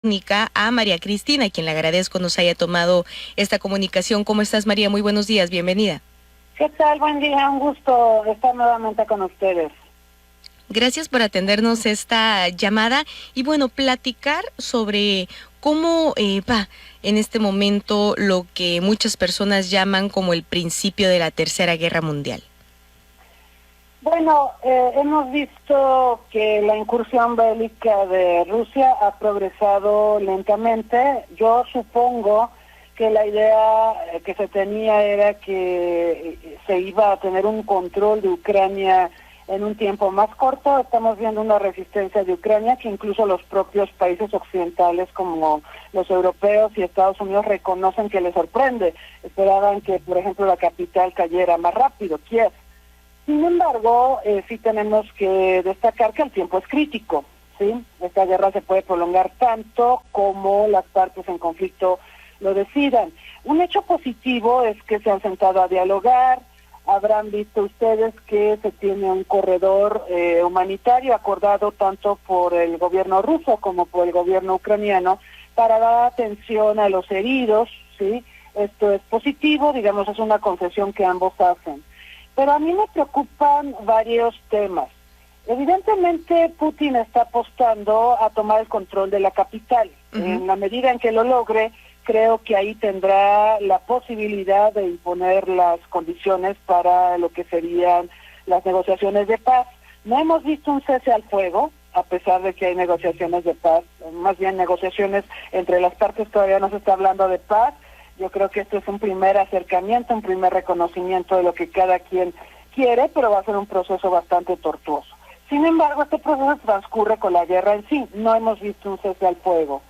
a María Cristina, a quien le agradezco nos haya tomado esta comunicación. ¿Cómo estás, María? Muy buenos días, bienvenida. ¿Qué tal? Buen día, un gusto estar nuevamente con ustedes. Gracias por atendernos esta llamada y bueno, platicar sobre cómo va en este momento lo que muchas personas llaman como el principio de la Tercera Guerra Mundial. Bueno, hemos visto que la incursión bélica de Rusia ha progresado lentamente. Yo supongo que la idea que se tenía era que se iba a tener un control de Ucrania en un tiempo más corto. Estamos viendo una resistencia de Ucrania que incluso los propios países occidentales como los europeos y Estados Unidos reconocen que les sorprende. Esperaban que, por ejemplo, la capital cayera más rápido, Kiev. Sin embargo, sí tenemos que destacar que el tiempo es crítico, ¿sí? Esta guerra se puede prolongar tanto como las partes en conflicto lo decidan. Un hecho positivo es que se han sentado a dialogar. Habrán visto ustedes que se tiene un corredor humanitario acordado tanto por el gobierno ruso como por el gobierno ucraniano para dar atención a los heridos, ¿sí? Esto es positivo, digamos, es una concesión que ambos hacen. Pero a mí me preocupan varios temas. Evidentemente, Putin está apostando a tomar el control de la capital. En la medida en que lo logre, creo que ahí tendrá la posibilidad de imponer las condiciones para lo que serían las negociaciones de paz. No hemos visto un cese al fuego, a pesar de que hay negociaciones de paz, más bien negociaciones entre las partes, todavía no se está hablando de paz. Yo creo que esto es un primer acercamiento, un primer reconocimiento de lo que cada quien quiere, pero va a ser un proceso bastante tortuoso. Sin embargo, este proceso transcurre con la guerra en sí, no hemos visto un cese al fuego.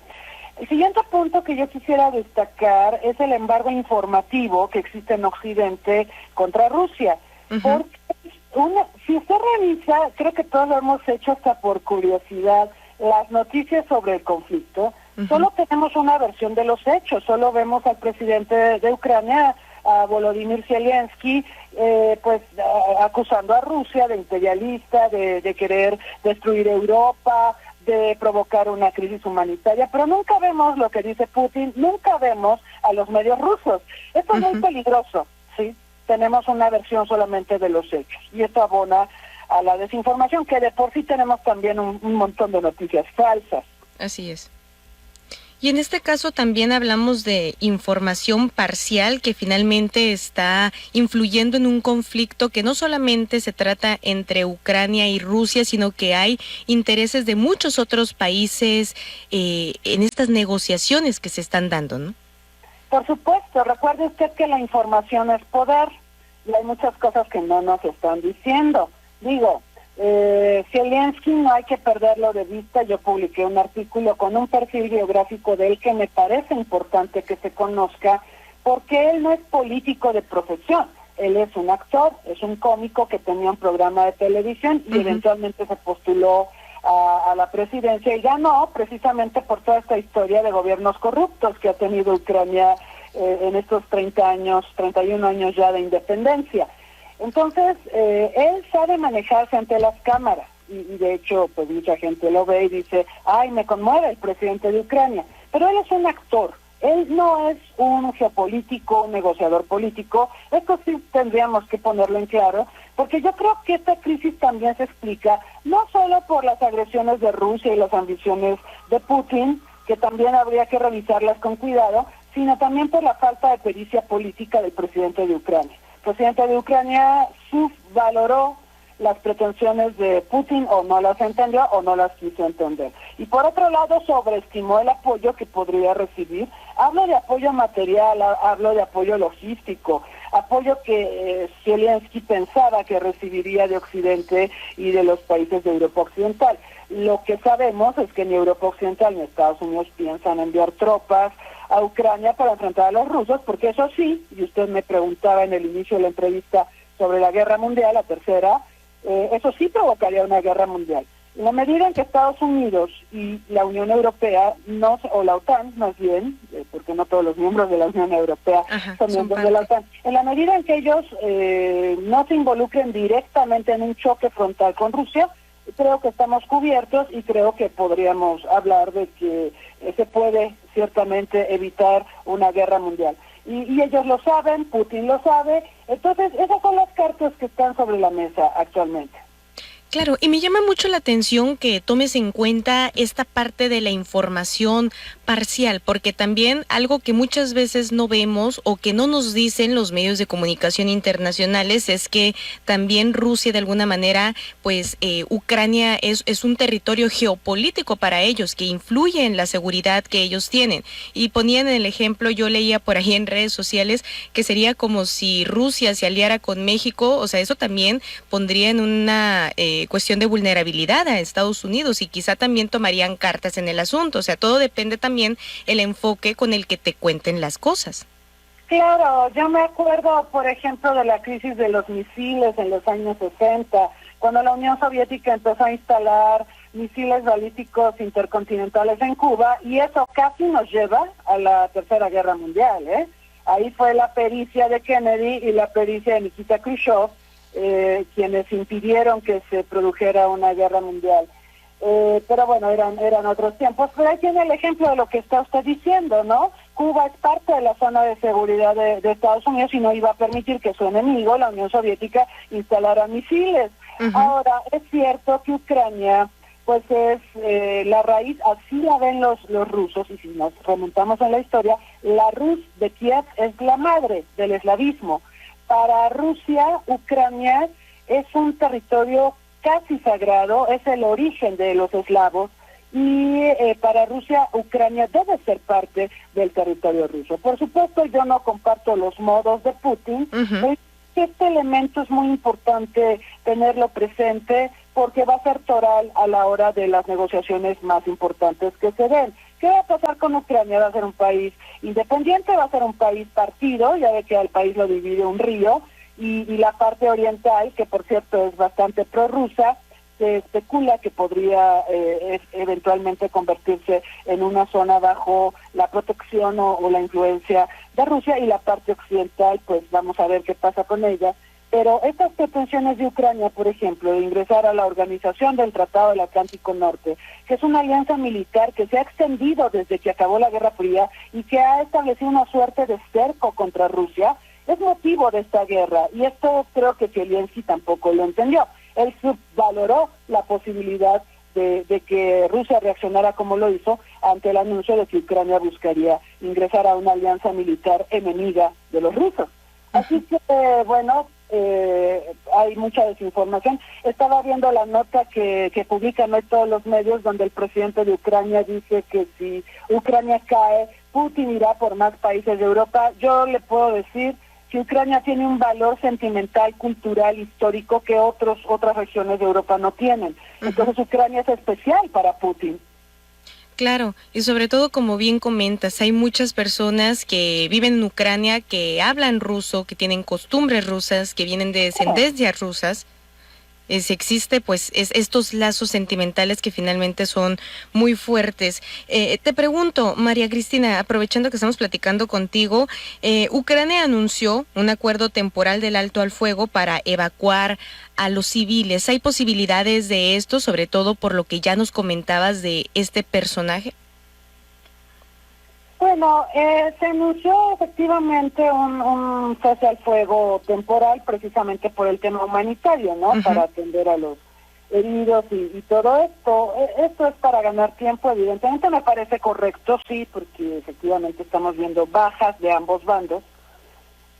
El siguiente punto que yo quisiera destacar es el embargo informativo que existe en Occidente contra Rusia. Porque si usted revisa, creo que todos lo hemos hecho hasta por curiosidad, las noticias sobre el conflicto, solo tenemos una versión de los hechos, solo vemos al presidente de Ucrania, a Volodymyr Zelensky, acusando a Rusia de imperialista, de querer destruir Europa, de provocar una crisis humanitaria, pero nunca vemos lo que dice Putin, nunca vemos a los medios rusos. Esto es muy peligroso, ¿sí? Tenemos una versión solamente de los hechos, y esto abona a la desinformación, que de por sí tenemos también un montón de noticias falsas. Así es. Y en este caso también hablamos de información parcial que finalmente está influyendo en un conflicto que no solamente se trata entre Ucrania y Rusia, sino que hay intereses de muchos otros países en estas negociaciones que se están dando, ¿no? Por supuesto, recuerde usted que la información es poder y hay muchas cosas que no nos están diciendo. Digo, Zelensky no hay que perderlo de vista. Yo publiqué un artículo con un perfil biográfico de él que me parece importante que se conozca, porque él no es político de profesión, él es un actor, es un cómico que tenía un programa de televisión y eventualmente se postuló a la presidencia y ganó precisamente por toda esta historia de gobiernos corruptos que ha tenido Ucrania en estos 31 años ya de independencia. Entonces, él sabe manejarse ante las cámaras y de hecho, pues mucha gente lo ve y dice, ay, me conmueve el presidente de Ucrania, pero él es un actor, él no es un geopolítico, un negociador político. Esto sí tendríamos que ponerlo en claro, porque yo creo que esta crisis también se explica no solo por las agresiones de Rusia y las ambiciones de Putin, que también habría que revisarlas con cuidado, sino también por la falta de pericia política del presidente de Ucrania. El presidente de Ucrania subvaloró las pretensiones de Putin, o no las entendió o no las quiso entender. Y por otro lado, sobreestimó el apoyo que podría recibir. Hablo de apoyo material, hablo de apoyo logístico, apoyo que Zelensky pensaba que recibiría de Occidente y de los países de Europa Occidental. Lo que sabemos es que ni Europa Occidental ni Estados Unidos piensan enviar tropas a Ucrania para enfrentar a los rusos, porque eso sí, y usted me preguntaba en el inicio de la entrevista sobre la guerra mundial, la tercera, eso sí provocaría una guerra mundial. En la medida en que Estados Unidos y la Unión Europea, o la OTAN más bien, porque no todos los miembros de la Unión Europea son miembros de la OTAN, en la medida en que ellos no se involucren directamente en un choque frontal con Rusia, creo que estamos cubiertos y creo que podríamos hablar de que se puede ciertamente evitar una guerra mundial. Y ellos lo saben, Putin lo sabe, entonces esas son las cartas que están sobre la mesa actualmente. Claro, y me llama mucho la atención que tomes en cuenta esta parte de la información parcial, porque también algo que muchas veces no vemos o que no nos dicen los medios de comunicación internacionales es que también Rusia de alguna manera, pues Ucrania es un territorio geopolítico para ellos, que influye en la seguridad que ellos tienen. Y ponían el ejemplo, yo leía por ahí en redes sociales, que sería como si Rusia se aliara con México, o sea, eso también pondría en una cuestión de vulnerabilidad a Estados Unidos y quizá también tomarían cartas en el asunto. O sea, todo depende también el enfoque con el que te cuenten las cosas. Claro, yo me acuerdo, por ejemplo, de la crisis de los misiles en los años 60, cuando la Unión Soviética empezó a instalar misiles balísticos intercontinentales en Cuba, y eso casi nos lleva a la Tercera Guerra Mundial, ¿eh? Ahí fue la pericia de Kennedy y la pericia de Nikita Khrushchev, quienes impidieron que se produjera una guerra mundial. Pero bueno, eran otros tiempos. Pero ahí tiene el ejemplo de lo que está usted diciendo, ¿no? Cuba es parte de la zona de seguridad de Estados Unidos y no iba a permitir que su enemigo, la Unión Soviética, instalara misiles. Ahora, es cierto que Ucrania pues es la raíz, así la ven los rusos, y si nos remontamos en la historia, la Rus de Kiev es la madre del eslavismo. Para Rusia, Ucrania es un territorio casi sagrado, es el origen de los eslavos, y para Rusia, Ucrania debe ser parte del territorio ruso. Por supuesto, yo no comparto los modos de Putin, este elemento es muy importante tenerlo presente porque va a ser toral a la hora de las negociaciones más importantes que se den. ¿Qué va a pasar con Ucrania? Va a ser un país independiente, va a ser un país partido, ya ve que al país lo divide un río, y la parte oriental, que por cierto es bastante prorrusa, se especula que podría eventualmente convertirse en una zona bajo la protección o la influencia de Rusia, y la parte occidental, pues vamos a ver qué pasa con ella. Pero estas pretensiones de Ucrania, por ejemplo, de ingresar a la Organización del Tratado del Atlántico Norte, que es una alianza militar que se ha extendido desde que acabó la Guerra Fría y que ha establecido una suerte de cerco contra Rusia, es motivo de esta guerra, y esto creo que Zelensky tampoco lo entendió. Él subvaloró la posibilidad de que Rusia reaccionara como lo hizo ante el anuncio de que Ucrania buscaría ingresar a una alianza militar enemiga de los rusos. Así que, bueno, hay mucha desinformación. Estaba viendo la nota que publican hoy todos los medios, donde el presidente de Ucrania dice que si Ucrania cae, Putin irá por más países de Europa. Yo le puedo decir que Ucrania tiene un valor sentimental, cultural, histórico que otras regiones de Europa no tienen. Entonces Ucrania es especial para Putin. Claro, y sobre todo, como bien comentas, hay muchas personas que viven en Ucrania, que hablan ruso, que tienen costumbres rusas, que vienen de descendencias rusas. Existe pues estos lazos sentimentales que finalmente son muy fuertes. Te pregunto, María Cristina, aprovechando que estamos platicando contigo, Ucrania anunció un acuerdo temporal del alto al fuego para evacuar a los civiles. ¿Hay posibilidades de esto, sobre todo por lo que ya nos comentabas de este personaje? Bueno, se anunció efectivamente un cese al fuego temporal precisamente por el tema humanitario, ¿no? Para atender a los heridos y todo esto. Esto es para ganar tiempo, evidentemente me parece correcto, sí, porque efectivamente estamos viendo bajas de ambos bandos,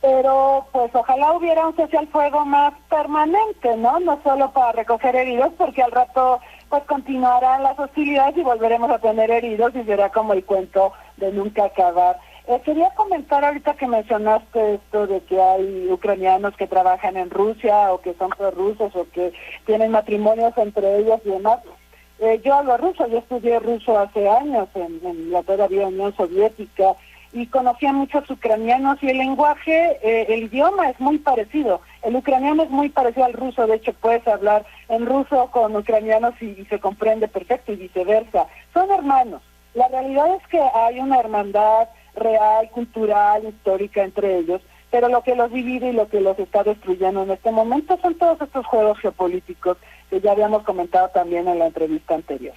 pero pues ojalá hubiera un cese al fuego más permanente, ¿no? No solo para recoger heridos, porque al rato pues continuarán las hostilidades y volveremos a tener heridos y será como el cuento de nunca acabar. Quería comentar ahorita que mencionaste esto de que hay ucranianos que trabajan en Rusia o que son prorrusos o que tienen matrimonios entre ellos y demás. Yo hablo ruso, yo estudié ruso hace años en la todavía Unión Soviética y conocí a muchos ucranianos y el lenguaje, el idioma es muy parecido. El ucraniano es muy parecido al ruso, de hecho puedes hablar en ruso con ucranianos y se comprende perfecto y viceversa. Son hermanos. La realidad es que hay una hermandad real, cultural, histórica entre ellos, pero lo que los divide y lo que los está destruyendo en este momento son todos estos juegos geopolíticos que ya habíamos comentado también en la entrevista anterior.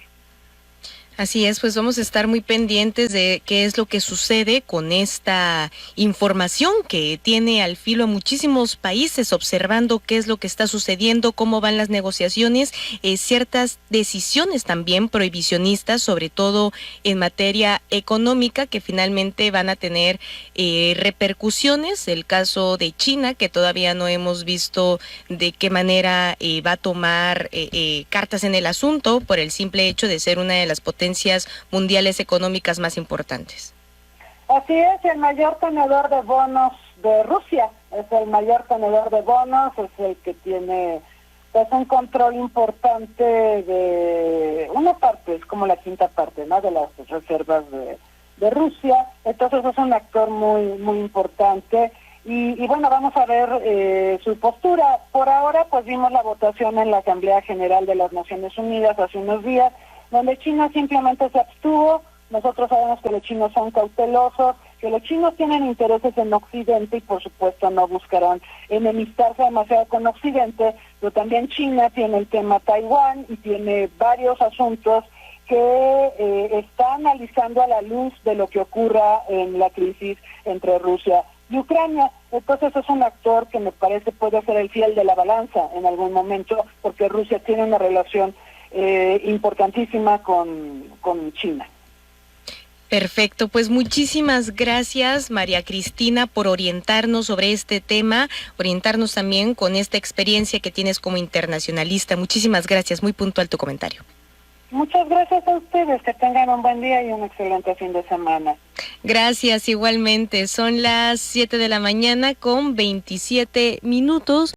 Así es, pues vamos a estar muy pendientes de qué es lo que sucede con esta información que tiene al filo a muchísimos países, observando qué es lo que está sucediendo, cómo van las negociaciones, ciertas decisiones también prohibicionistas, sobre todo en materia económica, que finalmente van a tener repercusiones. El caso de China, que todavía no hemos visto de qué manera va a tomar cartas en el asunto por el simple hecho de ser una de las potencias mundiales económicas más importantes. Así es, el mayor tenedor de bonos de Rusia, es el mayor tenedor de bonos, es el que tiene pues un control importante de una parte, es como la quinta parte, ¿no?, de las reservas de Rusia. Entonces es un actor muy importante y bueno, vamos a ver su postura. Por ahora pues vimos la votación en la Asamblea General de las Naciones Unidas hace unos días, donde China simplemente se abstuvo. Nosotros sabemos que los chinos son cautelosos, que los chinos tienen intereses en Occidente y por supuesto no buscarán enemistarse demasiado con Occidente, pero también China tiene el tema Taiwán y tiene varios asuntos que está analizando a la luz de lo que ocurra en la crisis entre Rusia y Ucrania. Entonces es un actor que me parece puede ser el fiel de la balanza en algún momento, porque Rusia tiene una relación importantísima con China. Perfecto, pues muchísimas gracias, María Cristina, por orientarnos sobre este tema, orientarnos también con esta experiencia que tienes como internacionalista. Muchísimas gracias, muy puntual tu comentario. Muchas gracias a ustedes, que tengan un buen día y un excelente fin de semana. Gracias, igualmente. Son las 7 de la mañana con 27 minutos.